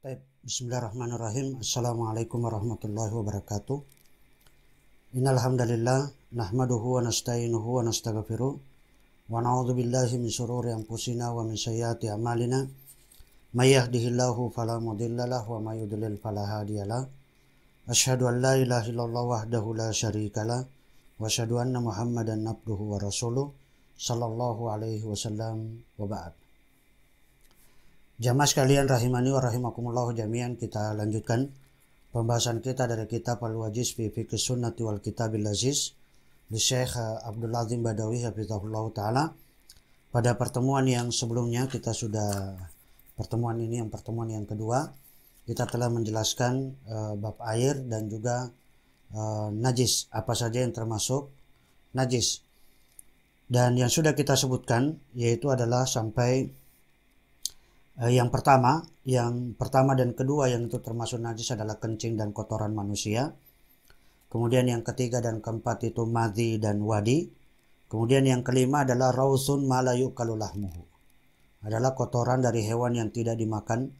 Bismillahirrahmanirrahim. Assalamualaikum warahmatullahi wabarakatuh. Innal hamdalillah nahmaduhu wa nasta'inuhu wa nastaghfiruh wa na'udzu billahi min shururi anfusina wa min sayyiati a'malina. May yahdihillahu fala mudhillalah wa may yudlil fala hadiyalah. Asyhadu an la ilaha illallah wahdahu la syarikalah wa asyhadu anna Muhammadan abduhu wa rasuluh sallallahu alaihi wasallam wa ba'd. Jamaah sekalian rahimani wa rahimakumullah jami'an, kita lanjutkan pembahasan kita dari kitab Al-Wajiz fi Fiqh Sunnati wal Kitabil Aziz di Syekh Abdul Azim Badawi hafizahullah ta'ala. Pada pertemuan yang sebelumnya pertemuan yang kedua, kita telah menjelaskan bab air dan juga najis, apa saja yang termasuk najis. Dan yang sudah kita sebutkan yaitu adalah sampai yang pertama dan kedua yang itu termasuk najis adalah kencing dan kotoran manusia. Kemudian yang ketiga dan keempat itu madhi dan wadi. Kemudian yang kelima adalah rausun ma la yu'kalu lahmuhu, adalah kotoran dari hewan yang tidak dimakan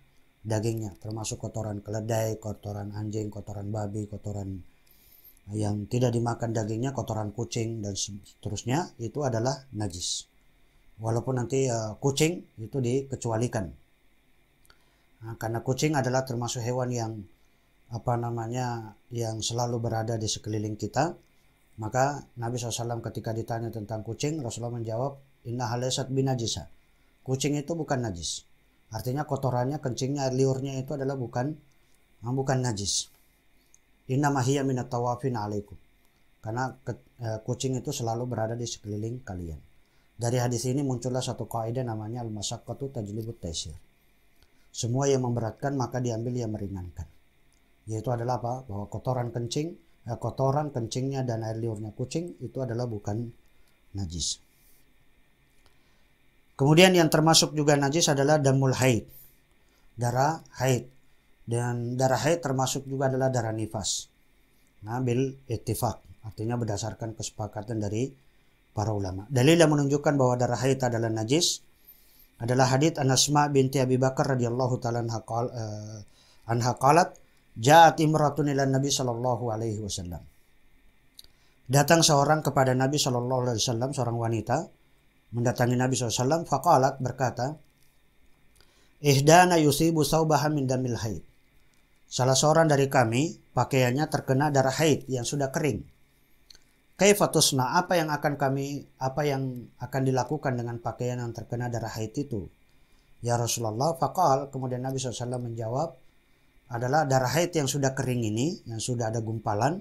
dagingnya, termasuk kotoran keledai, kotoran anjing, kotoran babi, kotoran yang tidak dimakan dagingnya, kotoran kucing dan seterusnya, itu adalah najis. Walaupun nanti kucing itu dikecualikan. Karena kucing adalah termasuk hewan yang yang selalu berada di sekeliling kita, maka Nabi SAW ketika ditanya tentang kucing, Rasulullah menjawab, innaha laysat binajisa, kucing itu bukan najis. Artinya kotorannya, kencingnya, air liurnya itu adalah bukan najis. Innama hiya minat tawafin alaikum, karena kucing itu selalu berada di sekeliling kalian. Dari hadis ini muncullah satu kaidah namanya al-masyaqqatu tajlibut taysir. Semua yang memberatkan maka diambil yang meringankan. Yaitu adalah apa? Bahwa kotoran kencingnya dan air liurnya kucing itu adalah bukan najis. Kemudian yang termasuk juga najis adalah damul haid, darah haid. Dan darah haid termasuk juga adalah darah nifas. Bil ittifaq, artinya berdasarkan kesepakatan dari para ulama. Dalil yang menunjukkan bahwa darah haid adalah najis adalah hadits An-Asma binti Abi Bakar radhiyallahu ta'ala anha qalat ja'at imratun ila Nabi sallallahu alaihi wasallam. Datang seorang kepada Nabi sallallahu alaihi wasallam, seorang wanita mendatangi Nabi sallallahu alaihi wasallam, faqalat, berkata, ihdana yusibu saubaha min damil haid. Salah seorang dari kami pakaiannya terkena darah haid yang sudah kering. Kaifatusna, apa yang akan dilakukan dengan pakaian yang terkena darah haid itu? Ya Rasulullah, faqal, kemudian Nabi SAW menjawab, adalah darah haid yang sudah kering ini, yang sudah ada gumpalan.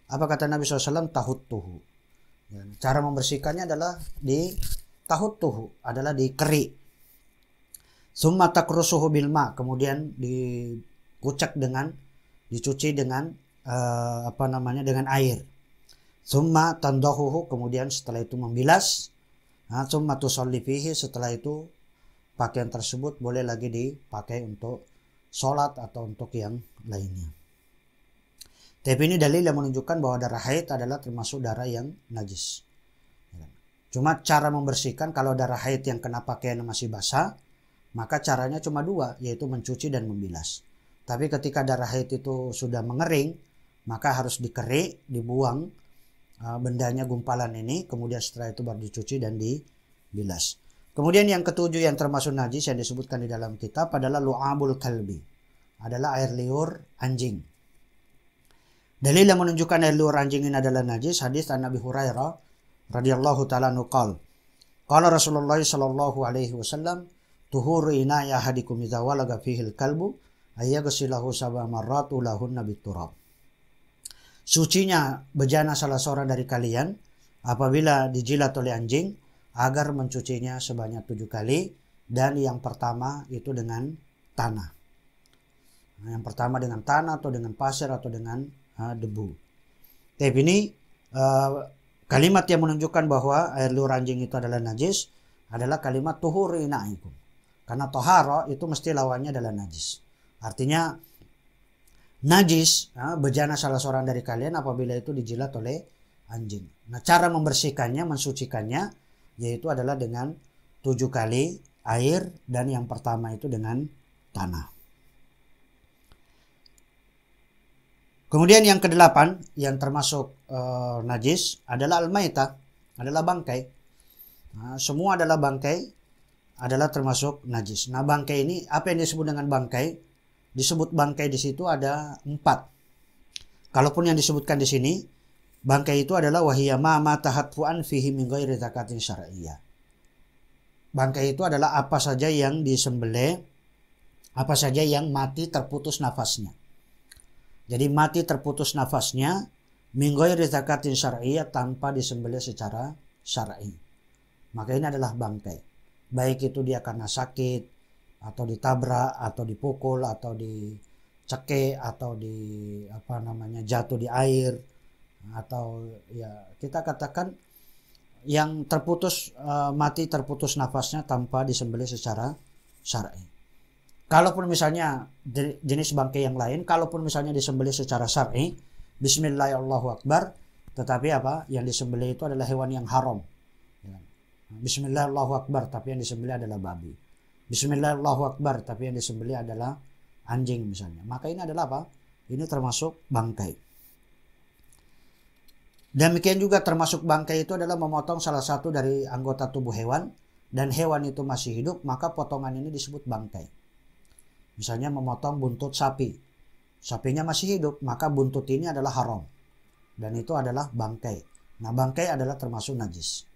Apa kata Nabi SAW? Tahuttuhu. Ya, cara membersihkannya adalah di tahuttuhu, adalah dikeri. Summa takrusuhu bilma, kemudian dicuci dengan dengan air. Summa tandahuhu, kemudian setelah itu membilas. Summa tusalli fihi, setelah itu pakaian tersebut boleh lagi dipakai untuk sholat atau untuk yang lainnya. Tapi ini dalil yang menunjukkan bahwa darah haid adalah termasuk darah yang najis. Cuma cara membersihkan, kalau darah haid yang kena pakaian masih basah, maka caranya cuma dua, yaitu mencuci dan membilas. Tapi ketika darah haid itu sudah mengering, maka harus dikeri, dibuang bendanya, gumpalan ini, kemudian setelah itu baru dicuci dan dibilas. Kemudian yang ketujuh yang termasuk najis yang disebutkan di dalam kitab adalah lu'abul kalbi, adalah air liur anjing. Dalil yang menunjukkan air liur anjing ini adalah najis, hadis an Nabi Hurairah radhiyallahu ta'ala anhu qala Rasulullah sallallahu alaihi wasallam tuhuru ina'i ahadikum idza walaga fihi al-kalbu ayyaghsilahu sab'a marrat ulahunna biturab. Sucinya bejana salah seorang dari kalian apabila dijilat oleh anjing, agar mencucinya sebanyak 7 kali, dan yang pertama itu dengan tanah. Yang pertama dengan tanah atau dengan pasir atau dengan debu. Tapi ini kalimat yang menunjukkan bahwa air liur anjing itu adalah najis adalah kalimat tuhur ina'ikum. Karena tohara itu mesti lawannya adalah najis. Artinya najis bejana salah seorang dari kalian apabila itu dijilat oleh anjing. Nah, cara membersihkannya, mensucikannya, yaitu adalah dengan 7 kali air, dan yang pertama itu dengan tanah. Kemudian yang kedelapan yang termasuk najis adalah al-maitah, adalah bangkai. Nah, semua adalah bangkai adalah termasuk najis. Nah, bangkai ini apa yang disebut dengan bangkai? Disebut bangkai di situ ada 4. Kalaupun yang disebutkan di sini, bangkai itu adalah wahiyya ma tahatfu'an fihi min ghairi zakatin syar'iyyah. Bangkai itu adalah apa saja yang disembelih, apa saja yang mati terputus nafasnya. Jadi mati terputus nafasnya min ghairi zakatin syar'iyyah, tanpa disembelih secara syar'i. Maka ini adalah bangkai. Baik itu dia karena sakit, atau ditabrak, atau dipukul, atau dicekik, atau jatuh di air, atau ya kita katakan yang terputus mati terputus nafasnya tanpa disembelih secara syar'i. Kalaupun misalnya jenis bangkai yang lain, kalaupun misalnya disembelih secara syar'i, bismillahirrahmanirrahim, tetapi yang disembelih itu adalah hewan yang haram. Bismillahirrahmanirrahim, tapi yang disembelih adalah babi. Bismillahirrahmanirrahim, tapi yang disembelih adalah anjing misalnya. Maka ini adalah apa? Ini termasuk bangkai. Demikian juga termasuk bangkai itu adalah memotong salah satu dari anggota tubuh hewan, dan hewan itu masih hidup, maka potongan ini disebut bangkai. Misalnya memotong buntut sapi. Sapinya masih hidup, maka buntut ini adalah haram. Dan itu adalah bangkai. Nah, bangkai adalah termasuk najis.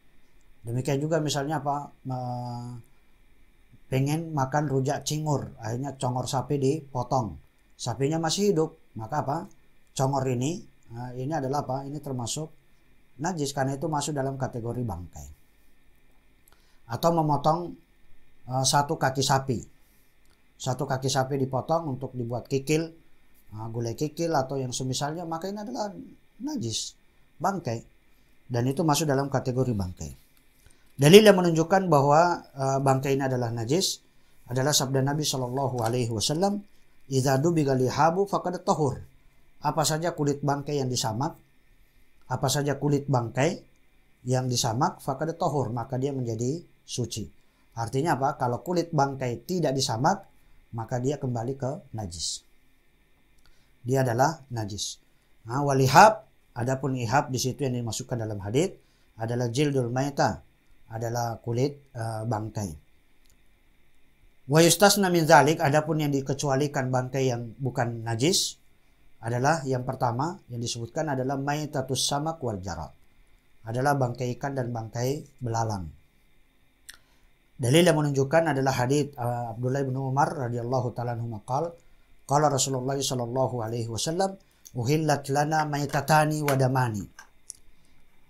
Demikian juga misalnya pengen makan rujak cingur, akhirnya congor sapi dipotong. Sapinya masih hidup, maka congor ini adalah ini termasuk najis, karena itu masuk dalam kategori bangkai. Atau memotong satu kaki sapi. Satu kaki sapi dipotong untuk dibuat kikil, gulai kikil atau yang semisalnya, maka ini adalah najis, bangkai. Dan itu masuk dalam kategori bangkai. Dalil yang menunjukkan bahwa bangkai ini adalah najis adalah sabda Nabi Shallallahu Alaihi Wasallam, "Idza dubiga lihabu faqad tahur." Apa saja kulit bangkai yang disamak, faqad tahur, maka dia menjadi suci. Artinya apa? Kalau kulit bangkai tidak disamak, maka dia kembali ke najis. Dia adalah najis. Nah, walihab, adapun ihab di situ yang dimasukkan dalam hadits adalah jildul maitah, adalah kulit bangkai. Wa yustasna min dzalik, adapun yang dikecualikan bangkai yang bukan najis adalah yang pertama yang disebutkan adalah maitatus samak wal jarad, adalah bangkai ikan dan bangkai belalang. Dalil yang menunjukkan adalah hadits Abdullah bin Umar radhiyallahu taala anhu qala Rasulullah sallallahu alaihi wasallam, uhillat lana maitatani wa damani.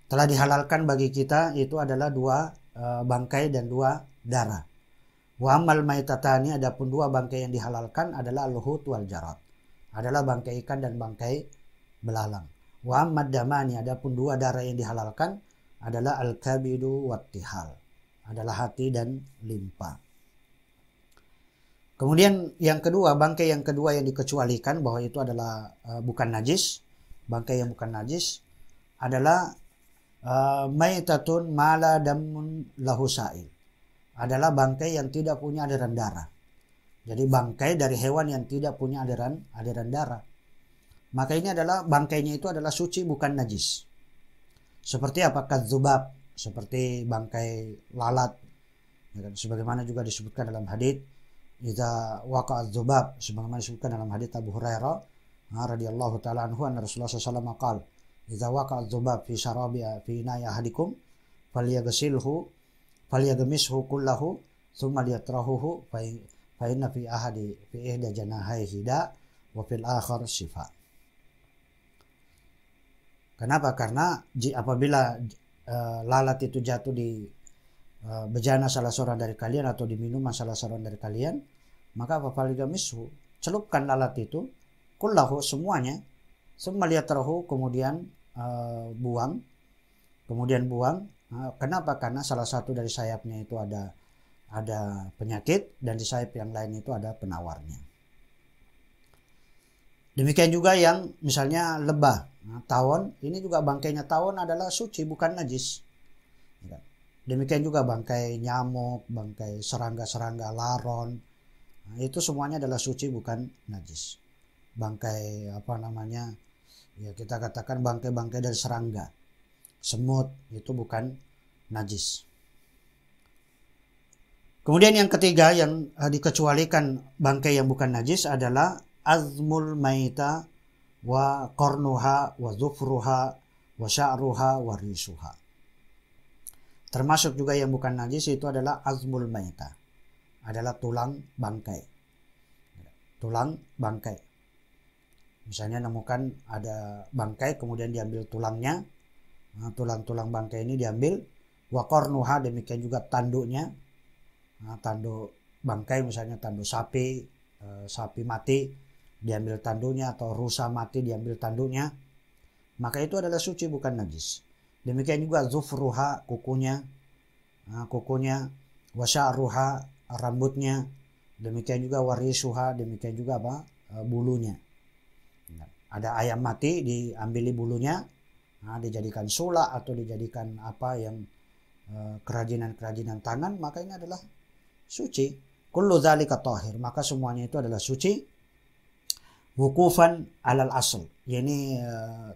Telah dihalalkan bagi kita itu adalah 2 bangkai dan 2 darah. Wa amal maitatani, adapun 2 bangkai yang dihalalkan adalah al-hut wal jarad, adalah bangkai ikan dan bangkai belalang. Wa ammad damani, adapun 2 darah yang dihalalkan adalah al-kabidu wat tihal, adalah hati dan limpa. Kemudian yang kedua, bangkai yang kedua yang dikecualikan bahwa itu adalah bukan najis, bangkai yang bukan najis adalah maitatun mala damun lahu sa'il, adalah bangkai yang tidak punya aliran darah. Jadi bangkai dari hewan yang tidak punya aliran darah, maka ini adalah bangkainya itu adalah suci, bukan najis. Seperti apa? Kadzubab, seperti bangkai lalat, ya kan? Sebagaimana juga disebutkan dalam hadits idza waqa'a dzubab, sebagaimana disebutkan dalam hadits Abu Hurairah radhiyallahu taala anhu, anna Rasulullah sallallahu alaihi wasallam qala, idza waqa'a dzubab fi syarabi fi ina'i ahadikum falyagmishu kullahu thumma liyatrahuhu fa inna fi ihda janahaihi da wa fil akhar shifa. Kenapa? Karena apabila lalat itu jatuh di bejana salah seorang dari kalian atau di minuman salah seorang dari kalian, maka falyagmishu, celupkan lalat itu kullahu, semuanya, thumma liyatrahu, kemudian buang. Kenapa? Karena salah satu dari sayapnya itu ada penyakit, dan di sayap yang lain itu ada penawarnya. Demikian juga yang misalnya lebah, tawon, ini juga bangkainya tawon adalah suci, bukan najis. Demikian juga bangkai nyamuk, bangkai serangga-serangga, laron, itu semuanya adalah suci, bukan najis. Bangkai Ya, kita katakan bangkai-bangkai dari serangga, semut, itu bukan najis. Kemudian yang ketiga yang dikecualikan bangkai yang bukan najis adalah azmul maita wa qarnuha wa zufruha wa sya'ruha wa risuha. Termasuk juga yang bukan najis itu adalah azmul maita, adalah tulang bangkai. Tulang bangkai. Misalnya nemukan ada bangkai kemudian diambil tulangnya, tulang-tulang bangkai ini diambil, wa qarnuha, demikian juga tanduknya. Tanduk bangkai misalnya tanduk sapi, sapi mati diambil tanduknya, atau rusa mati diambil tanduknya, maka itu adalah suci bukan najis. Demikian juga zufruha, kukunya, wa sya'ruha, rambutnya, demikian juga warisuha, demikian juga bulunya. Ada ayam mati diambil bulunya, dijadikan sulak atau dijadikan apa yang kerajinan-kerajinan tangan, maka ini adalah suci. Kullu dzalika tahir, maka semuanya itu adalah suci. Wukufan alal asl, yakni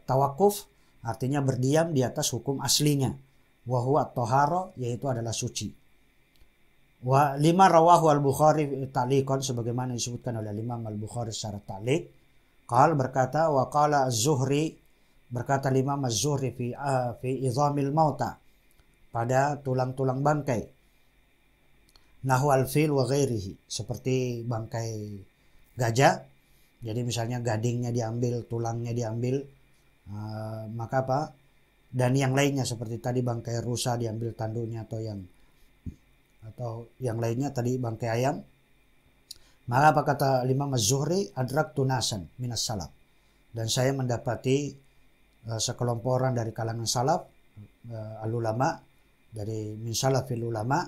tawakuf artinya berdiam di atas hukum aslinya. Wa huwa at-tahara, yaitu adalah suci. Wa lima rawahu al-Bukhari ta'liqan, sebagaimana disebutkan oleh Imam al-Bukhari secara ta'liq. Qal, berkata, wa qala az-Zuhri, berkata Imam az-Zuhri fi idhamil mauta, pada tulang-tulang bangkai. Nahu al-fil wa ghairihi, seperti bangkai gajah. Jadi misalnya gadingnya diambil, tulangnya diambil, maka apa? Dan yang lainnya seperti tadi bangkai rusa diambil tanduknya, atau yang lainnya tadi bangkai ayam. Maka apa kata Imam Az-Zuhri? Adraktu nasan minas salaf, dan saya mendapati sekelompok orang dari kalangan salaf, al-ulama, dari min salafil ulama,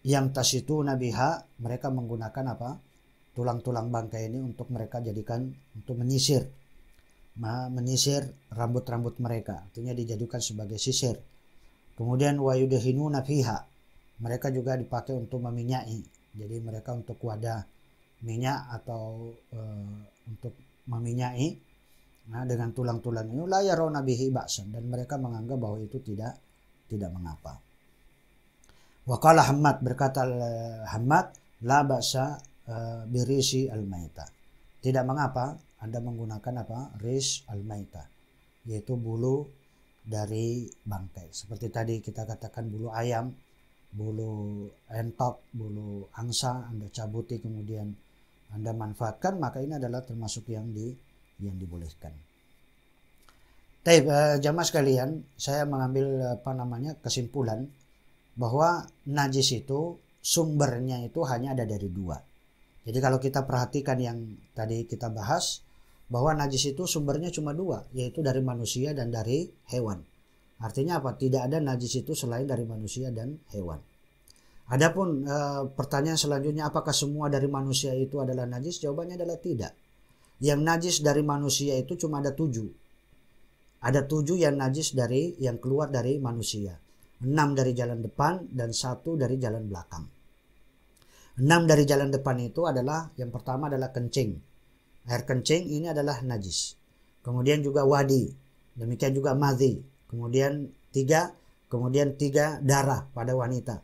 yang tasituna biha, mereka menggunakan apa? Tulang-tulang bangkai ini untuk mereka jadikan untuk menyisir rambut-rambut mereka, artinya dijadikan sebagai sisir. Kemudian wa yudhinuna fiha, mereka juga dipakai untuk meminyai. Jadi mereka untuk wadah minyak atau untuk meminyai, dengan tulang-tulang ini, la yarawna bihi ba'san, dan mereka menganggap bahwa itu tidak mengapa. Wa qala Hammad, berkata Hammad, la ba'sa birisi al-maita, tidak mengapa Anda menggunakan ris al-maita, yaitu bulu dari bangkai. Seperti tadi kita katakan bulu ayam, bulu entok, bulu angsa, Anda cabuti kemudian Anda manfaatkan, maka ini adalah termasuk yang dibolehkan. Taib, jamaah sekalian, saya mengambil kesimpulan bahwa najis itu sumbernya itu hanya ada dari dua. Jadi kalau kita perhatikan yang tadi kita bahas, bahwa najis itu sumbernya cuma dua, yaitu dari manusia dan dari hewan. Artinya apa? Tidak ada najis itu selain dari manusia dan hewan. Adapun pertanyaan selanjutnya, apakah semua dari manusia itu adalah najis? Jawabannya adalah tidak. Yang najis dari manusia itu cuma ada 7. Ada 7 yang najis yang keluar dari manusia. 6 dari jalan depan dan 1 dari jalan belakang. 6 dari jalan depan itu adalah, yang pertama adalah kencing. Air kencing ini adalah najis. Kemudian juga wadi, demikian juga madhi. Kemudian 3 darah pada wanita,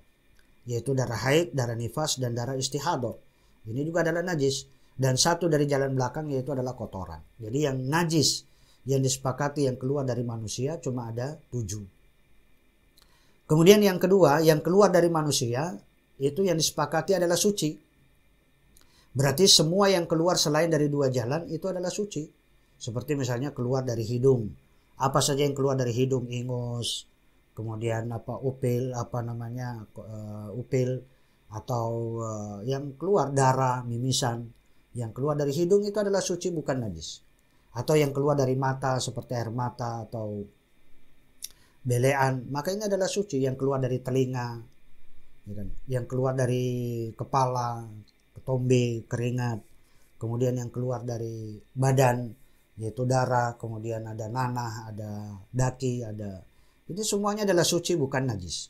yaitu darah haid, darah nifas, dan darah istihadah. Ini juga adalah najis. Dan 1 dari jalan belakang, yaitu adalah kotoran. Jadi yang najis yang disepakati yang keluar dari manusia cuma ada 7. Kemudian yang kedua, yang keluar dari manusia itu yang disepakati adalah suci. Berarti semua yang keluar selain dari 2 jalan itu adalah suci. Seperti misalnya keluar dari hidung. Apa saja yang keluar dari hidung, ingus, kemudian upil, upil, atau yang keluar darah, mimisan, yang keluar dari hidung itu adalah suci bukan najis. Atau yang keluar dari mata seperti air mata atau belean, maka ini adalah suci. Yang keluar dari telinga, yang keluar dari kepala, ketombe, keringat, kemudian yang keluar dari badan yaitu darah, kemudian ada nanah, ada daki, ini semuanya adalah suci bukan najis.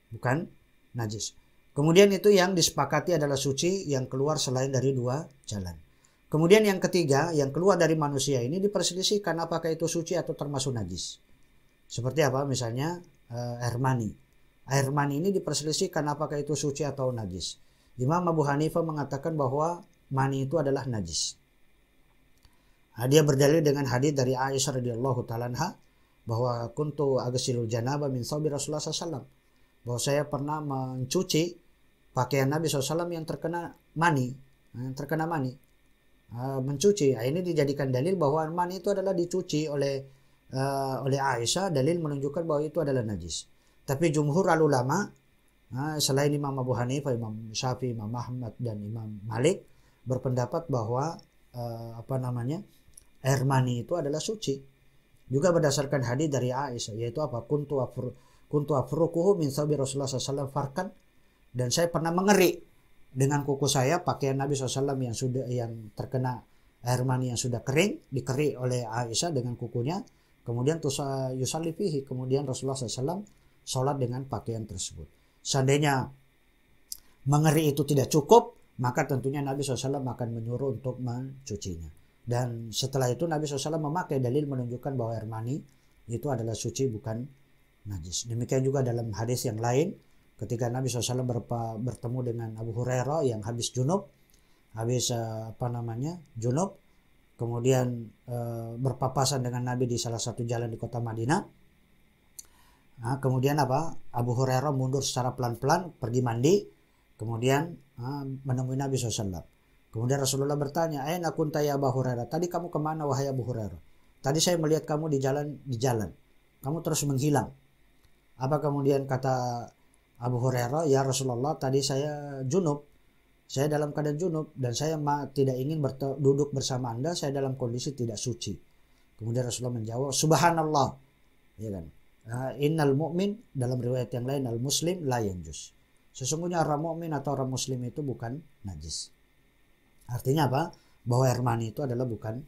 Bukan najis. Kemudian itu yang disepakati adalah suci yang keluar selain dari 2 jalan. Kemudian yang ketiga, yang keluar dari manusia ini diperselisihkan apakah itu suci atau termasuk najis. Seperti apa? Misalnya air mani. Air mani ini diperselisihkan apakah itu suci atau najis. Imam Abu Hanifah mengatakan bahwa mani itu adalah najis. Nah, dia berdalil dengan hadis dari Aisyah radhiyallahu taala anha bahwa kuntu agsilul janaba min thawbi Rasulullah SAW. Bahwa saya pernah mencuci pakaian Nabi SAW yang terkena mani. Mencuci. Nah, ini dijadikan dalil bahwa mani itu adalah dicuci oleh Aisyah, dalil menunjukkan bahwa itu adalah najis. Tapi jumhur ulama selain Imam Abu Hanifah, Imam Syafi'i, Imam Ahmad dan Imam Malik berpendapat bahwa air mani itu adalah suci. Juga berdasarkan hadis dari Aisyah, yaitu apa? Kuntu afruquhu min thawbi Rasulullah SAW farkan, dan saya pernah mengerik dengan kuku saya pakaian Nabi SAW yang terkena air mani yang sudah kering, dikerik oleh Aisyah dengan kukunya, kemudian yusalli fihi, kemudian Rasulullah SAW sholat dengan pakaian tersebut. Seandainya mengerik itu tidak cukup, maka tentunya Nabi SAW akan menyuruh untuk mencucinya. Dan setelah itu Nabi SAW memakai dalil menunjukkan bahwa air mani itu adalah suci, bukan najis. Demikian juga dalam hadis yang lain, ketika Nabi SAW bertemu dengan Abu Hurairah yang habis junub, kemudian berpapasan dengan Nabi di salah satu jalan di kota Madinah. Nah, kemudian Abu Hurairah mundur secara pelan-pelan pergi mandi, kemudian menemui Nabi SAW. Kemudian Rasulullah bertanya, "Aina kunta ya Abu Hurairah? Tadi kamu kemana wahai Abu Hurairah? Tadi saya melihat kamu di jalan. Kamu terus menghilang." Apa kemudian kata Abu Hurairah, "Ya Rasulullah, tadi saya junub. Saya dalam keadaan junub dan saya tidak ingin duduk bersama Anda, saya dalam kondisi tidak suci." Kemudian Rasulullah menjawab, "Subhanallah." Ya kan? Innal mu'min, dalam riwayat yang lain al muslim la yanjus. Sesungguhnya orang mukmin atau orang muslim itu bukan najis. Artinya apa? Bahwa air mani itu adalah bukan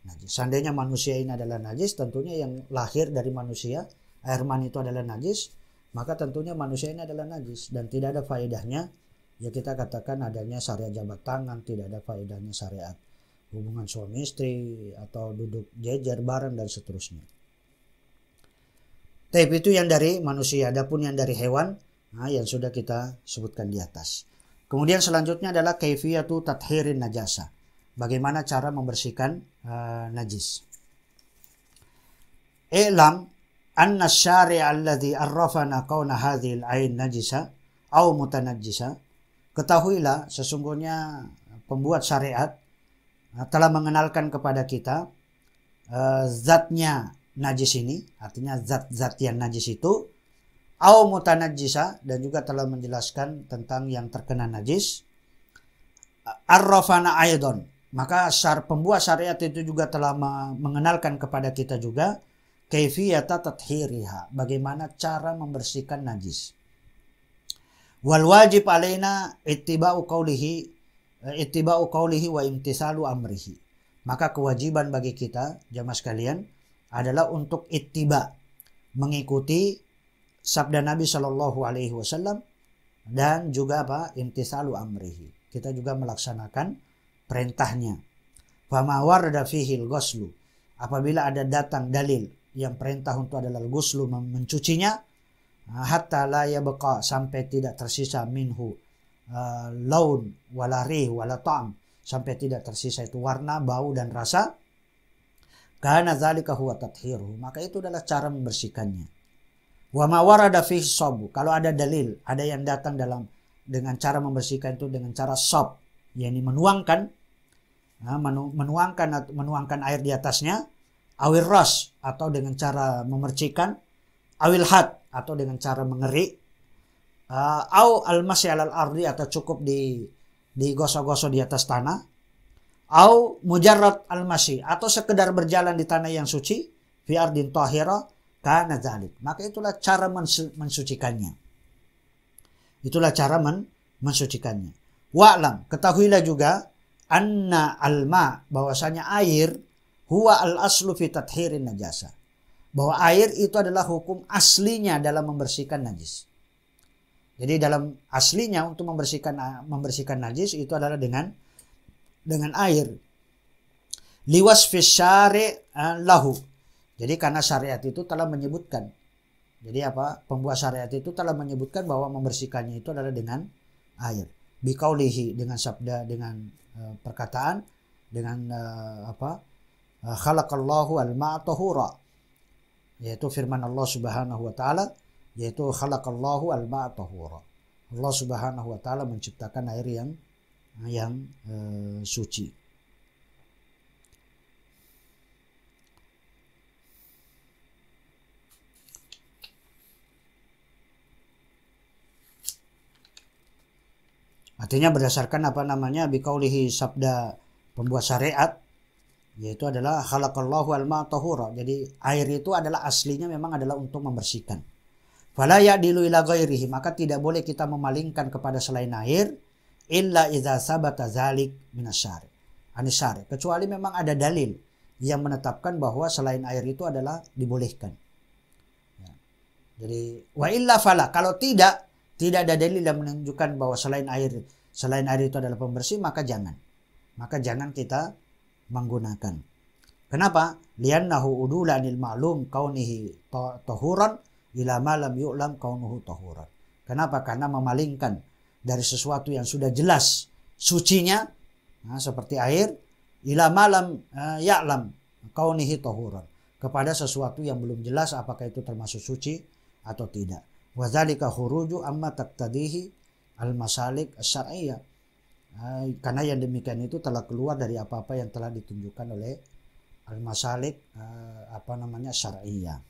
najis. Seandainya manusia ini adalah najis, tentunya yang lahir dari manusia, air mani itu adalah najis, maka tentunya manusia ini adalah najis dan tidak ada faedahnya ya kita katakan adanya syariat jabat tangan, tidak ada faedahnya syariat hubungan suami istri atau duduk jejer bareng dan seterusnya. Tapi itu yang dari manusia. Adapun yang dari hewan, yang sudah kita sebutkan di atas. Kemudian selanjutnya adalah kaifiyatu tathirin najasa. Bagaimana cara membersihkan najis. I'lam anna syari'a alladhi arrafana kauna hadhil ain najisa au mutanajjisa. Ketahuilah sesungguhnya pembuat syariat telah mengenalkan kepada kita zatnya najis ini, artinya zat-zat yang najis itu, au mutanajjisa, dan juga telah menjelaskan tentang yang terkena najis. Arrafana aidon, maka pembuat syariat itu juga telah mengenalkan kepada kita juga kaifiyata tathhiriha, bagaimana cara membersihkan najis. Wal wajib alaina ittiba'u qawlihi wa imtisalu amrihi. Maka kewajiban bagi kita jamaah sekalian adalah untuk ittiba, mengikuti sabda Nabi Shallallahu Alaihi Wasallam, dan juga imtisalu amrihi. Kita juga melaksanakan perintahnya. Fama warada fihil ghuslu, apabila ada datang dalil yang perintah untuk adalah ghuslu, mencucinya, hatta la yabqa, sampai tidak tersisa minhu laun wala rih wala ta'am, sampai tidak tersisa itu warna, bau dan rasa. Karena dzalika huwa tathiruhu, maka itu adalah cara membersihkannya. Wa ma warada fihi sabu, kalau ada dalil, ada yang datang dengan cara membersihkan itu dengan cara sab, yakni menuangkan air di atasnya, awil ras, atau dengan cara memercikan, awil had, atau dengan cara mengerik, au al-masyi alal ardi, atau cukup digosok-gosok di atas tanah, au mujarrad al-masyi, atau sekedar berjalan di tanah yang suci, fi ardin tahira, kana dzalik, maka itulah cara mensucikannya. Itulah cara mensucikannya. Wa'lam, ketahuilah juga, anna alma, bahwasanya air, huwa al-aslu fi tathirin najasa, bahwa air itu adalah hukum aslinya dalam membersihkan najis. Jadi dalam aslinya untuk membersihkan najis itu adalah dengan air. liwasfis syari' lahu. Jadi karena syariat itu telah menyebutkan. Jadi apa? Pembuat syariat itu telah menyebutkan bahwa membersihkannya itu adalah dengan air. Biqaulihi, dengan sabda, dengan perkataan, dengan khalaqallahu al-ma'a tahura, yaitu firman Allah Subhanahu wa taala, yaitu khalaqallahu al-ma'a tahura. Allah Subhanahu wa taala menciptakan air yang suci. Artinya berdasarkan biqaulihi, sabda pembuat syariat, yaitu adalah khalaqallahu al-ma'a tahura. Jadi air itu adalah aslinya memang adalah untuk membersihkan. Fala ya'dilu ila ghairihi, maka tidak boleh kita memalingkan kepada selain air, illa idza sabata dzalik minasyari'. Anisyari, kecuali memang ada dalil yang menetapkan bahwa selain air itu adalah dibolehkan. Ya. Jadi wa illa fala, kalau tidak ada dalil yang menunjukkan bahwa selain air itu adalah pembersih, maka jangan kita menggunakan. Kenapa? Li'annahu udulanil ma'lum kaunihi tahuran ila ma lam yu'lam kaunuhu tahuran. Kenapa? Karena memalingkan dari sesuatu yang sudah jelas sucinya, seperti air, ila ma lam ya'lam kaunihi tahuran, kepada sesuatu yang belum jelas apakah itu termasuk suci atau tidak. Wa dzalika khuruju amma taqtadihi al-masalik asy-syar'iyyah. Karena yang demikian itu telah keluar dari apa-apa yang telah ditunjukkan oleh al-masalik syar'iyyah.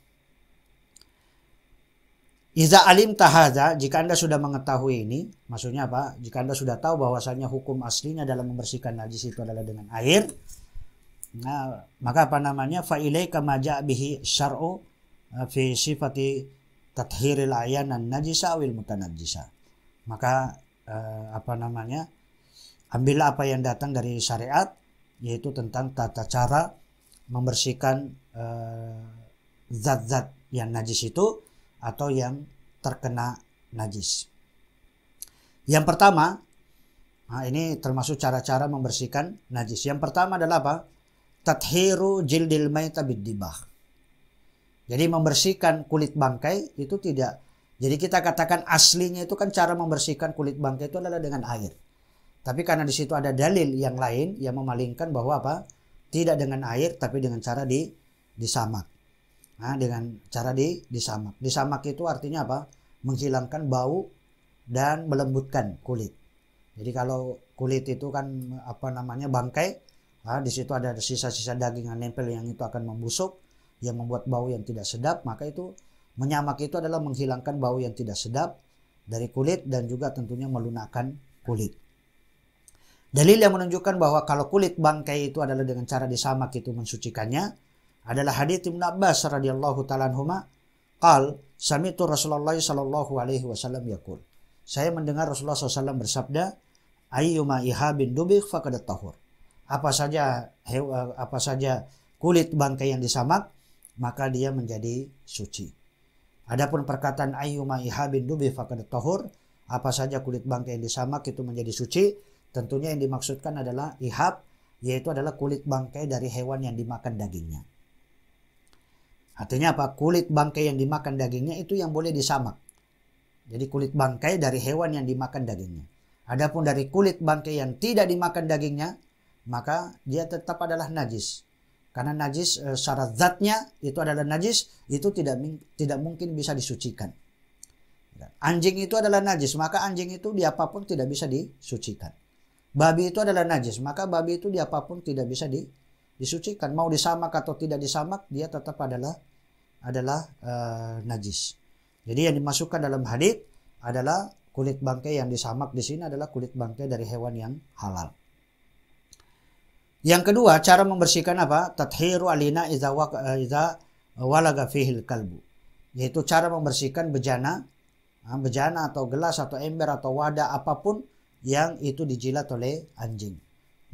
Iza alim tahadza, jika Anda sudah mengetahui ini, maksudnya apa? Jika Anda sudah tahu bahwasanya hukum aslinya dalam membersihkan najis itu adalah dengan air, maka fa ilaika ma ja'a bihi syar'u fi sifati tathhiril ayanan najisa awil mutanajjisa. Maka ambillah apa yang datang dari syariat, yaitu tentang tata cara membersihkan zat-zat yang najis itu atau yang terkena najis. Yang pertama, ini termasuk cara-cara membersihkan najis. Yang pertama adalah apa? Tathiru jildil maita biddibah. Jadi membersihkan kulit bangkai itu tidak. Jadi kita katakan aslinya itu kan cara membersihkan kulit bangkai itu adalah dengan air. Tapi karena di situ ada dalil yang lain yang memalingkan bahwa apa? Tidak dengan air tapi dengan cara disamak. Dengan cara disamak. Disamak itu artinya apa? Menghilangkan bau dan melembutkan kulit. Jadi kalau kulit itu kan bangkai, di situ ada sisa-sisa daging yang nempel yang itu akan membusuk, yang membuat bau yang tidak sedap, maka itu menyamak itu adalah menghilangkan bau yang tidak sedap dari kulit dan juga tentunya melunakkan kulit. Dalil yang menunjukkan bahwa kalau kulit bangkai itu adalah dengan cara disamak itu mensucikannya adalah hadits Ibnu Abbas radhiyallahu taala anhuma, qal sami'tu Rasulullah sallallahu alaihi wasallam yaqul. Saya mendengar Rasulullah SAW bersabda, ayyuma ihabin dubigh faqad tahur. Apa saja kulit bangkai yang disamak, maka dia menjadi suci. Adapun perkataan ayyuma ihabin dubigh faqad tahur, apa saja kulit bangkai yang disamak itu menjadi suci, tentunya yang dimaksudkan adalah ihab, yaitu adalah kulit bangkai dari hewan yang dimakan dagingnya. Artinya apa? Kulit bangkai yang dimakan dagingnya itu yang boleh disamak. Jadi kulit bangkai dari hewan yang dimakan dagingnya. Adapun dari kulit bangkai yang tidak dimakan dagingnya, maka dia tetap adalah najis. Karena najis syarat zatnya itu adalah najis, itu tidak mungkin bisa disucikan. Anjing itu adalah najis, maka anjing itu diapapun tidak bisa disucikan. Babi itu adalah najis, maka babi itu diapapun tidak bisa disucikan. Mau disamak atau tidak disamak, dia tetap adalah najis. Jadi yang dimasukkan dalam hadits adalah kulit bangkai yang disamak di sini adalah kulit bangkai dari hewan yang halal. Yang kedua, cara membersihkan apa? Tathiru alina idza walaga fihil kalbu. Yaitu cara membersihkan bejana atau gelas atau ember atau wadah apapun yang itu dijilat oleh anjing.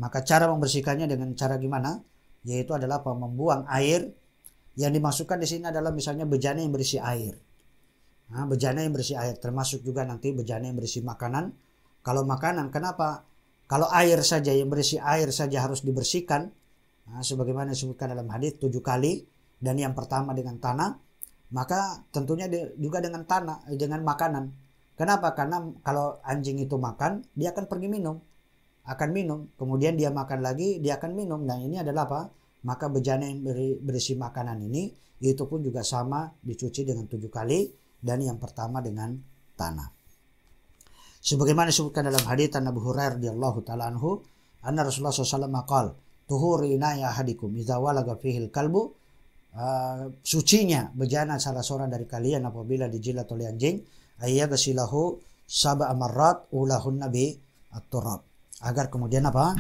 Maka cara membersihkannya dengan cara gimana? Yaitu adalah membuang air. Yang dimasukkan di sini adalah misalnya bejana yang berisi air. Bejana yang berisi air, termasuk juga nanti bejana yang berisi makanan. Kalau makanan, kenapa? Kalau air saja yang berisi air saja harus dibersihkan, Nah, sebagaimana disebutkan dalam hadis 7 kali, dan yang pertama dengan tanah, maka tentunya juga dengan tanah, dengan makanan. Kenapa? Karena kalau anjing itu makan, dia akan pergi minum, kemudian dia makan lagi, dia akan minum. Nah, ini adalah apa? Maka bejana yang berisi makanan ini itu pun juga sama, dicuci dengan 7 kali, dan yang pertama dengan tanah. Sebagaimana disebutkan dalam hadits Abu Hurairah radhiyallahu taala anhu, anna Rasulullah SAW maqal, tuhur inaya ahadikum idza walaga fihil kalbu, sucinya bejana salah seorang dari kalian apabila dijilat oleh anjing, ayyagsilahu sab'a marrat ulahun nabi at-turab, agar kemudian apa?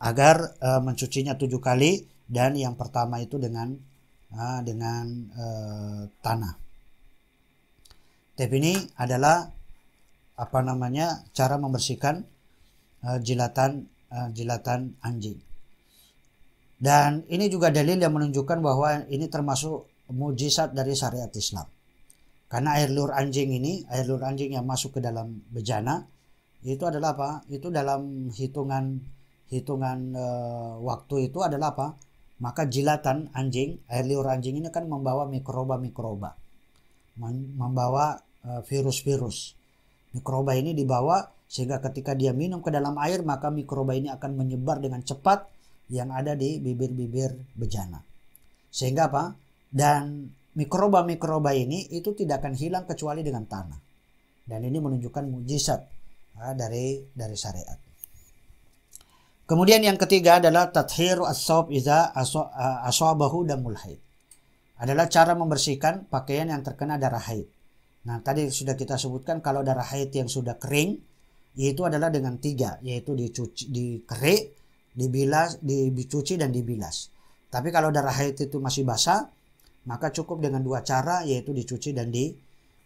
Agar mencucinya 7 kali, dan yang pertama itu dengan tanah. Tapi ini adalah cara membersihkan jilatan anjing. Dan ini juga dalil yang menunjukkan bahwa ini termasuk mukjizat dari syariat Islam. Karena air liur anjing yang masuk ke dalam bejana itu adalah apa? Itu dalam hitungan waktu itu adalah apa? Maka jilatan anjing, air liur anjing ini kan membawa mikroba, membawa virus. Mikroba ini dibawa sehingga ketika dia minum ke dalam air, maka mikroba ini akan menyebar dengan cepat yang ada di bibir-bibir bejana. Sehingga apa? Dan mikroba ini itu tidak akan hilang kecuali dengan tanah. Dan ini menunjukkan mukjizat dari syariat. Kemudian yang ketiga adalah tathiru as-saub idza aswabahu damul haid. Adalah cara membersihkan pakaian yang terkena darah haid. Nah, tadi sudah kita sebutkan kalau darah haid yang sudah kering, yaitu adalah dengan 3, yaitu dikerik, dicuci dan dibilas. Tapi kalau darah haid itu masih basah, maka cukup dengan 2 cara, yaitu dicuci dan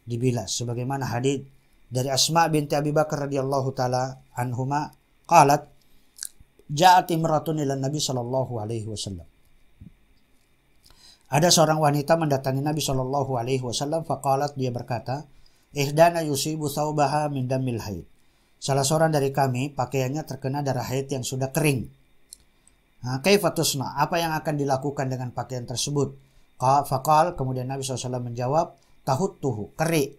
dibilas. Sebagaimana hadis dari Asma binti Abi Bakar radhiyallahu taala anhuma qalat, ja'at imratun ila Nabi sallallahu alaihi wasallam. Ada seorang wanita mendatangi Nabi sallallahu alaihi wasallam, faqalat, dia berkata, ihdana yusibu thawbaha min damil haid. Salah seorang dari kami pakaiannya terkena darah haid yang sudah kering. Kaifa tusna? Apa yang akan dilakukan dengan pakaian tersebut? Faqal, kemudian Nabi SAW menjawab, tahuttuhu, kerik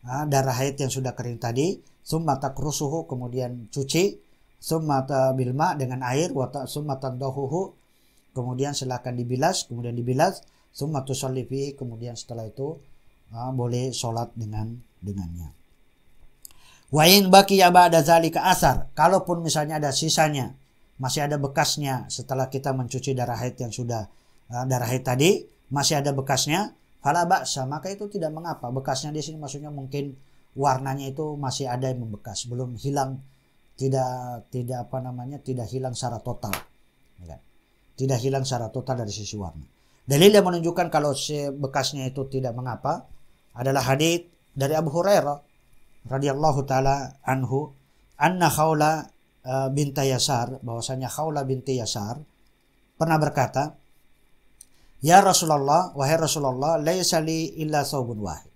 darah haid yang sudah kering tadi, summa takrusuhu, kemudian cuci, summa bilma, dengan air, summa tandahuhu, kemudian silakan dibilas, summa tusalli fihi, kemudian setelah itu boleh sholat dengannya. Wa in baqiya ba'da zalika asar, kalaupun misalnya ada sisanya, masih ada bekasnya setelah kita mencuci darah haid yang sudah darah haid tadi, masih ada bekasnya, fala ba'sa, maka itu tidak mengapa. Bekasnya di sini maksudnya mungkin warnanya itu masih ada yang membekas, belum hilang, tidak hilang secara total. Tidak hilang secara total dari sisi warna. Dalil yang menunjukkan kalau bekasnya itu tidak mengapa adalah hadits dari Abu Hurairah radhiyallahu taala anhu, anna Khawla binti Yasar, bahwasanya Khawla binti Yasar pernah berkata, ya Rasulullah, wahai Rasulullah, laisa li illa thawbun wahid.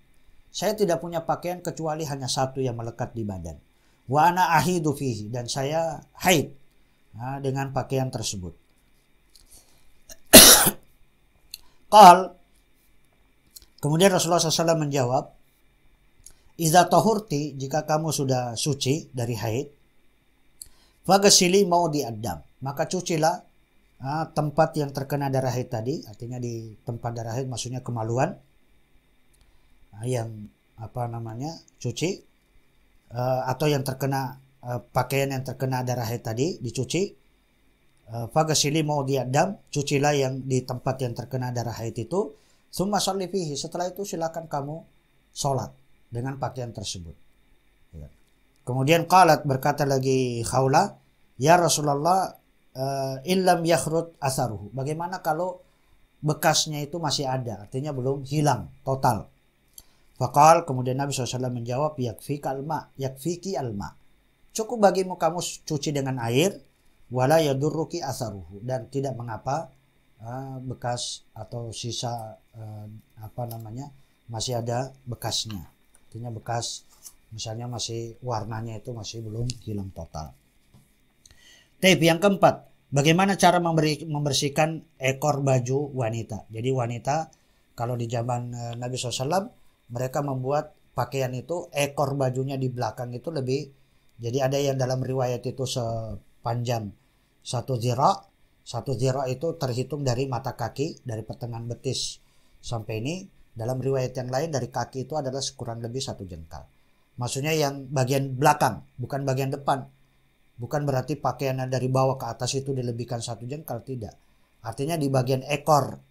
Saya tidak punya pakaian kecuali hanya satu yang melekat di badan. Wa ana ahidu fihi, dan saya haid dengan pakaian tersebut. Qal, kemudian Rasulullah SAW menjawab, idza tahurti, jika kamu sudah suci dari haid, faghsili maudi ad-dam, maka cucilah tempat yang terkena darah haid tadi, artinya di tempat darah haid maksudnya kemaluan, yang cuci, atau yang terkena pakaian yang terkena darah haid tadi dicuci. Faghsili maudi ad-dam, cucilah yang di tempat yang terkena darah haid itu, summa sholli fihi, setelah itu silakan kamu sholat dengan pakaian tersebut. Kemudian qalat, berkata lagi Khawla, ya Rasulullah, illam yakhrut asaruhu, bagaimana kalau bekasnya itu masih ada, artinya belum hilang total. Faqal, kemudian Nabi SAW menjawab, yakfiki alma, cukup bagimu kamu cuci dengan air, wala yadurruki asaruhu, dan tidak mengapa bekas atau sisa masih ada bekasnya, artinya bekas misalnya masih warnanya itu masih belum hilang total. Tapi yang keempat, Bagaimana cara membersihkan ekor baju wanita? Jadi wanita kalau di zaman Nabi SAW mereka membuat pakaian itu ekor bajunya di belakang itu lebih. Jadi ada yang dalam riwayat itu sepanjang satu zira. Satu zira itu terhitung dari mata kaki, dari pertengahan betis sampai ini. Dalam riwayat yang lain dari kaki itu adalah kurang lebih 1 jengkal. Maksudnya yang bagian belakang, bukan bagian depan. Bukan berarti pakaian dari bawah ke atas itu dilebihkan 1 jengkal, tidak. Artinya di bagian ekor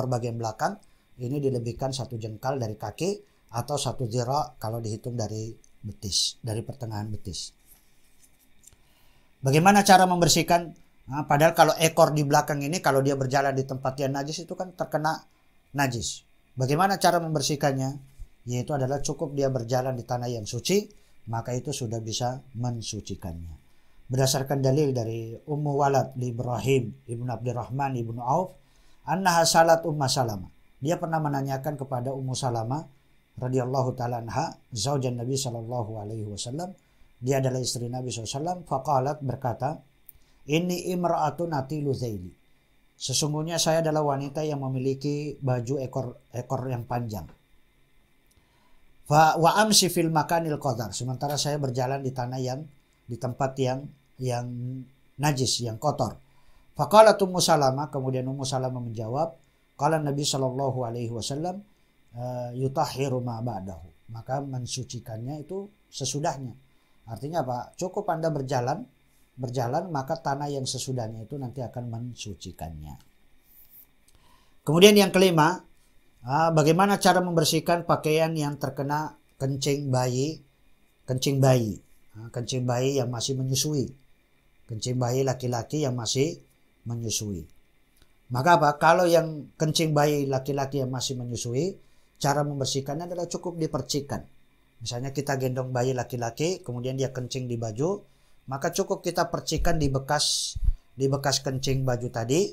bagian belakang ini dilebihkan 1 jengkal dari kaki atau 1 zira kalau dihitung dari betis, dari pertengahan betis. Bagaimana cara membersihkan? Nah, padahal kalau ekor di belakang ini kalau dia berjalan di tempat yang najis itu kan terkena najis. Bagaimana cara membersihkannya? Yaitu adalah cukup dia berjalan di tanah yang suci, maka itu sudah bisa mensucikannya. Berdasarkan dalil dari Ummu Walad li Ibrahim ibnu Abdurrahman ibnu Auf, annaha salat Ummu Salamah. Dia pernah menanyakan kepada Ummu Salamah radhiyallahu taala anha, zaujan Nabi sallallahu alaihi wasallam. Dia adalah istri Nabi SAW. Faqalat, berkata, ini imra'atun atilu zaili. Sesungguhnya saya adalah wanita yang memiliki baju ekor yang panjang. Wa amsi fil makanil qadar. Sementara saya berjalan di tanah di tempat yang najis, yang kotor. Faqalat Ummu Salamah, kemudian Ummu Salamah menjawab, qala Nabi sallallahu alaihi wasallam yutahhiru ma ba'dahu. Maka mensucikannya itu sesudahnya. Artinya apa? Cukup Anda berjalan, maka tanah yang sesudahnya itu nanti akan mensucikannya. Kemudian yang kelima, bagaimana cara membersihkan pakaian yang terkena kencing bayi yang masih menyusui, kencing bayi laki-laki yang masih menyusui. Maka apa? Kalau yang kencing bayi laki-laki yang masih menyusui, cara membersihkannya adalah cukup dipercikan. Misalnya kita gendong bayi laki-laki, kemudian dia kencing di baju, maka cukup kita percikan di bekas kencing baju tadi,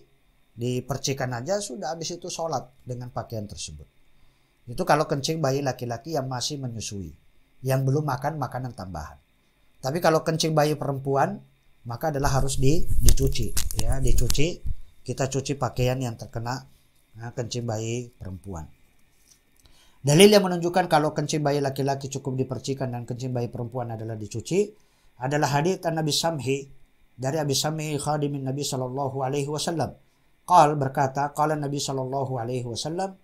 dipercikan aja sudah, habis itu sholat dengan pakaian tersebut. Itu kalau kencing bayi laki-laki yang masih menyusui, yang belum makan makanan tambahan. Tapi kalau kencing bayi perempuan, maka adalah harus dicuci, ya, dicuci. Kita cuci pakaian yang terkena kencing bayi perempuan. Dalil yang menunjukkan kalau kencing bayi laki-laki cukup dipercikan dan kencing bayi perempuan adalah dicuci adalah hadits Nabi Samhi, dari Abi Samhi khadimin Nabi sallallahu alaihi wasallam. Qal, berkata, qala Nabi sallallahu alaihi wasallam,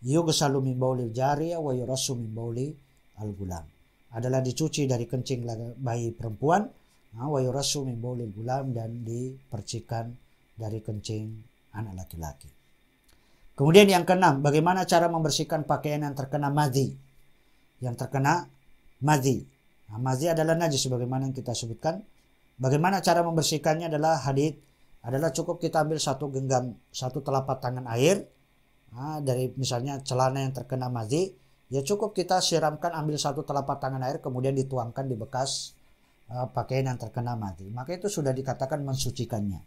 yughsalu min baulil jariyah wa yurassu min bauli al-gulam. Adalah dicuci dari kencing bayi perempuan, wa yurassu min baulil gulam, dan dipercikan dari kencing anak laki-laki. Kemudian yang keenam, bagaimana cara membersihkan pakaian yang terkena madhi? Yang terkena madhi. Nah, madhi adalah najis sebagaimana yang kita sebutkan. Bagaimana cara membersihkannya adalah adalah cukup kita ambil satu telapak tangan air. Nah, dari misalnya celana yang terkena madhi, ya cukup kita siramkan, ambil satu telapak tangan air, kemudian dituangkan di bekas pakaian yang terkena madhi. Maka itu sudah dikatakan mensucikannya.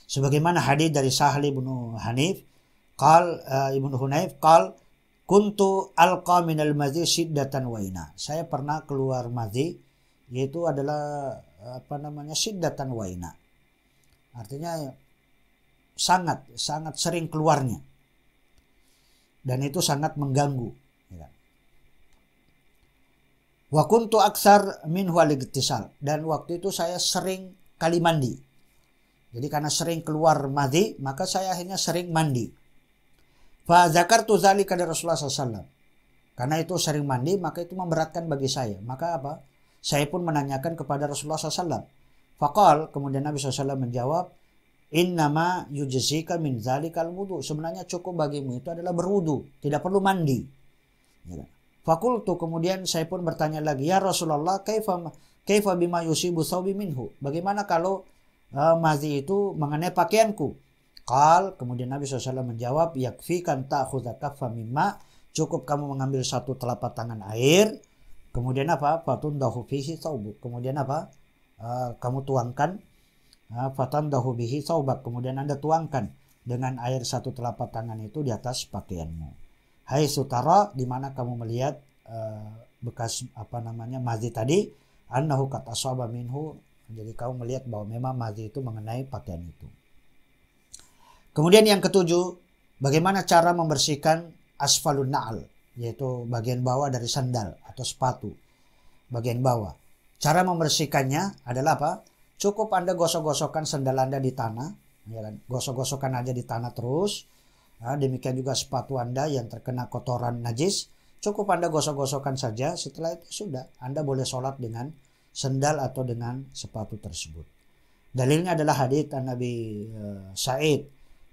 Sebagaimana hadis dari Sahal ibnu Hanif, Ibnu Hunayf, kuntu alqa minal madhi siddatan waina. Saya pernah keluar madhi, yaitu adalah siddatan waina. Artinya sangat sering keluarnya. Dan itu sangat mengganggu. Wa kuntu aksar minhu al-igtisal. Dan waktu itu saya sering kali mandi. Jadi karena sering keluar madhi, maka saya akhirnya sering mandi. Fa zakartu dzalika li Rasulullah SAW. Karena itu sering mandi, maka itu memberatkan bagi saya. Maka apa? Saya pun menanyakan kepada Rasulullah SAW. Faqal, kemudian Nabi SAW menjawab, innama yujzika min dzalikal wudu. Sebenarnya cukup bagimu itu adalah berwudu, tidak perlu mandi. Fakultu, kemudian saya pun bertanya lagi, ya Rasulullah, kaifa bima yusibu thawbi minhu? Bagaimana kalau madhi itu mengenai pakaianku? Kemudian Nabi SAW menjawab, yakfikan ta'khudha kaffa mimma, cukup kamu mengambil satu telapak tangan air, kemudian apa? Fatundahu fihi thawbuk. Kemudian apa? Kamu tuangkan, fatandahu bihi thawbak. Kemudian Anda tuangkan dengan air satu telapak tangan itu di atas pakaianmu. Hai sutara, di mana kamu melihat bekas madhi tadi, annahu qad asaba minhu Jadi kamu melihat bahwa memang madhi itu mengenai pakaian itu. Kemudian yang ketujuh, bagaimana cara membersihkan asfalun na'al, yaitu bagian bawah dari sandal atau sepatu, bagian bawah. Cara membersihkannya adalah apa? Cukup Anda gosok-gosokkan sandal Anda di tanah, ya kan? Gosok-gosokkan aja di tanah terus. Nah, demikian juga sepatu Anda yang terkena kotoran najis, cukup Anda gosok-gosokkan saja. Setelah itu sudah, Anda boleh sholat dengan sandal atau dengan sepatu tersebut. Dalilnya adalah hadits Nabi Sa'id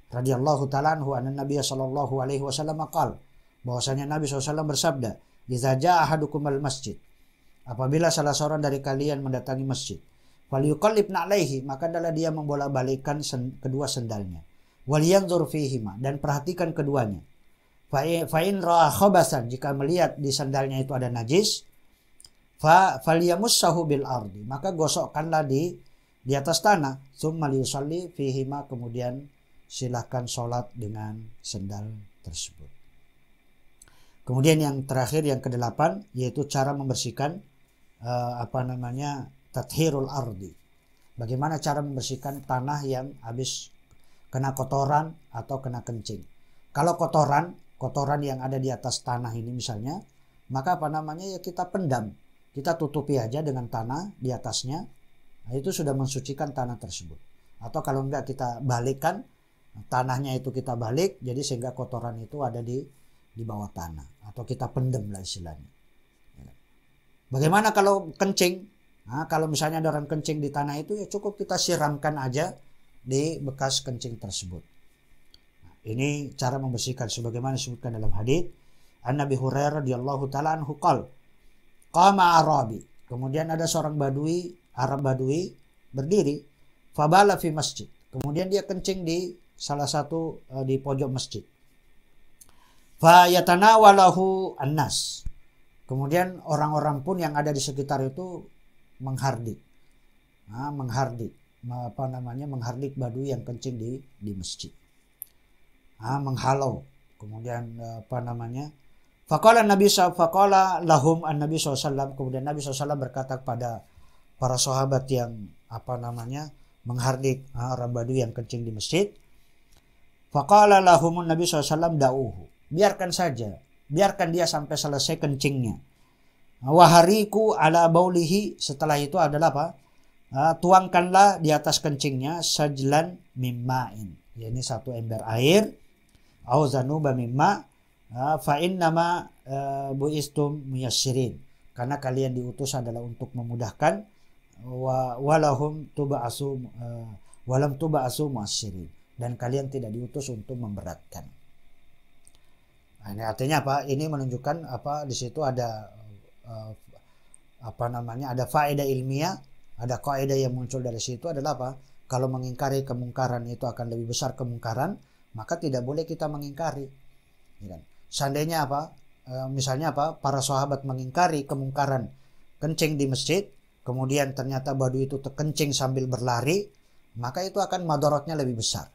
radhiyallahu ta'ala anhu anna Nabi sallallahu alaihi wasallam qala, bahwasanya Nabi SAW bersabda, "Idza jaa ahadukum al-masjid," apabila salah seorang dari kalian mendatangi masjid, "falyuqallib na'laihi," maka adalah dia membolak-balikkan kedua sendalnya, "wal yanzur fihima," dan perhatikan keduanya, "fa in ra'a khabasan," jika melihat di sandalnya itu ada najis, falyamussahu bil ardi, maka gosokkanlah di atas tanah, tsumma liyusalli fihima, kemudian silahkan sholat dengan sandal tersebut. Kemudian yang terakhir, yang kedelapan, yaitu cara membersihkan tathhirul ardi. Bagaimana cara membersihkan tanah yang habis kena kotoran atau kena kencing. Kalau kotoran yang ada di atas tanah ini misalnya, maka ya kita pendam, kita tutupi aja dengan tanah di atasnya. Nah, itu sudah mensucikan tanah tersebut. Atau kalau enggak, kita balikkan tanahnya, itu kita balik, jadi sehingga kotoran itu ada di bawah tanah, atau kita pendam lah istilahnya. Bagaimana kalau kencing? Nah, kalau misalnya ada orang kencing di tanah itu, ya cukup kita siramkan aja di bekas kencing tersebut. Nah, ini cara membersihkan sebagaimana disebutkan dalam hadits An-Nabi Hurairah radhiyallahu ta'ala anhu qala, qama Arabi, kemudian ada seorang Arab Badui berdiri, fabala fi masjid, kemudian dia kencing di salah satu di pojok masjid. Fa yatanawalahu annas, kemudian orang-orang pun yang ada di sekitar itu menghardik. Nah, menghardik Badui yang kencing di masjid. Nah, menghalau. Kemudian faqala lahum an-nabi SAW, kemudian Nabi SAW berkata kepada para sahabat yang menghardik orang Badui yang kencing di masjid, faqala lahumun Nabi SAW da'uhu, biarkan saja, biarkan dia sampai selesai kencingnya. Wahariku ala baulihi, setelah itu adalah apa? Tuangkanlah di atas kencingnya sajlan mimma'in, yakni satu ember air, au zanuba mimma, fa innama buistum muyassirin, karena kalian diutus adalah untuk memudahkan, walam tuba'asu muassirin, dan kalian tidak diutus untuk memberatkan. Nah, ini artinya apa? Ini menunjukkan di situ ada ada faedah ilmiah, ada kaidah yang muncul dari situ adalah apa? Kalau mengingkari kemungkaran itu akan lebih besar kemungkaran, maka tidak boleh kita mengingkari. Ya kan? Seandainya misalnya para sahabat mengingkari kemungkaran kencing di masjid, kemudian ternyata Badui itu terkencing sambil berlari, maka itu akan madaratnya lebih besar.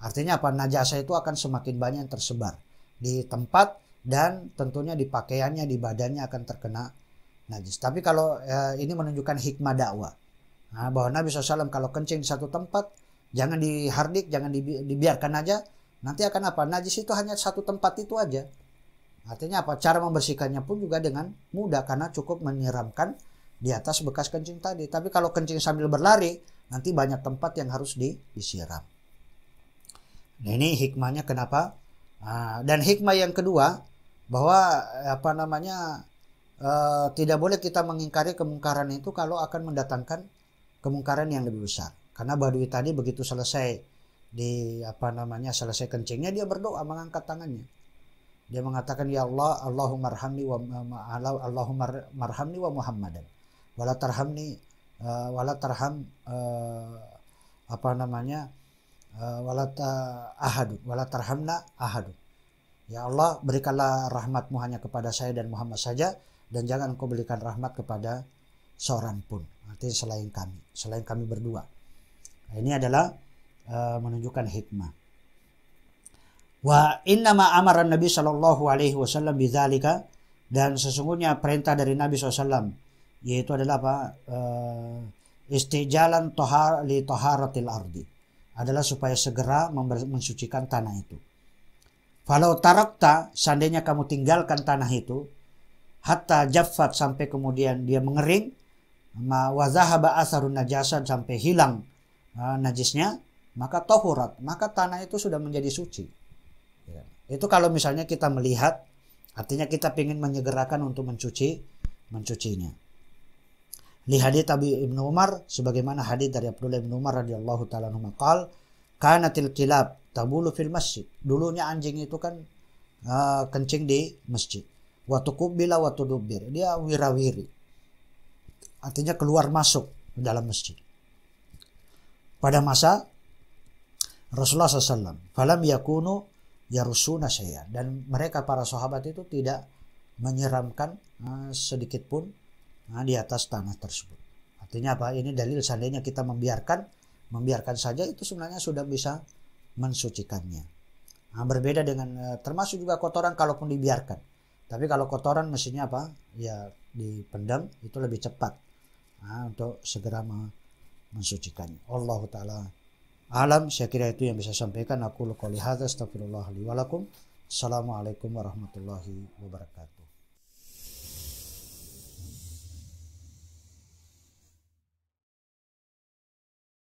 Artinya najasah itu akan semakin banyak yang tersebar di tempat, dan tentunya di pakaiannya, di badannya akan terkena najis. Tapi kalau ini menunjukkan hikmah dakwah, bahwa Nabi SAW kalau kencing di satu tempat, jangan dihardik, jangan dibiarkan aja, nanti akan najis itu hanya satu tempat itu aja. Artinya cara membersihkannya pun juga dengan mudah, karena cukup menyiramkan di atas bekas kencing tadi. Tapi kalau kencing sambil berlari, nanti banyak tempat yang harus disiram. Nah, ini hikmahnya kenapa. Dan hikmah yang kedua, bahwa tidak boleh kita mengingkari kemungkaran itu kalau akan mendatangkan kemungkaran yang lebih besar. Karena Badui tadi begitu selesai selesai kencingnya, dia berdoa mengangkat tangannya. Dia mengatakan, ya Allah, Allahumma arhamni wa Muhammadan, wala tarhamni wala tarham wala tarhamna ahadu. Ya Allah, berikanlah rahmatmu hanya kepada saya dan Muhammad saja, dan jangan engkau berikan rahmat kepada seorang pun, artinya selain kami berdua. Nah, ini adalah menunjukkan hikmah. Wa innama amara Nabi sallallahu alaihi wasallam bidzalika, dan sesungguhnya perintah dari Nabi SAW yaitu adalah istijalan li taharatil ardi, adalah supaya segera mensucikan tanah itu. Falau tarakta, seandainya kamu tinggalkan tanah itu, hatta jaffat, sampai kemudian dia mengering, wa zahaba asarun najasan, sampai hilang najisnya, maka tahurat, maka tanah itu sudah menjadi suci. Ya. Itu kalau misalnya kita melihat, artinya kita ingin menyegerakan untuk mencucinya. Li hadits Abi Ibnu Umar, sebagaimana hadits dari Abdullah bin Umar radhiyallahu taala anhu qala kanatil kilab tabulu fil masjid. Dulunya anjing itu kan kencing di masjid. Wa tuqbila wa tudubbir, dia wirawiri. Artinya keluar masuk ke dalam masjid. Pada masa Rasulullah SAW, falam yakunu yarusuna syai'an, dan mereka para sahabat itu tidak menyiramkan sedikit pun di atas tanah tersebut. Artinya apa? Ini dalil seandainya kita membiarkan saja, itu sebenarnya sudah bisa mensucikannya. Berbeda dengan termasuk juga kotoran kalaupun dibiarkan. Tapi kalau kotoran mestinya apa? Ya dipendam, itu lebih cepat untuk segera mensucikannya. Allah taala alam. Saya kira itu yang bisa sampaikan. Aku qouli hadza, astagfirullah li wa lakum. Assalamualaikum warahmatullahi wabarakatuh.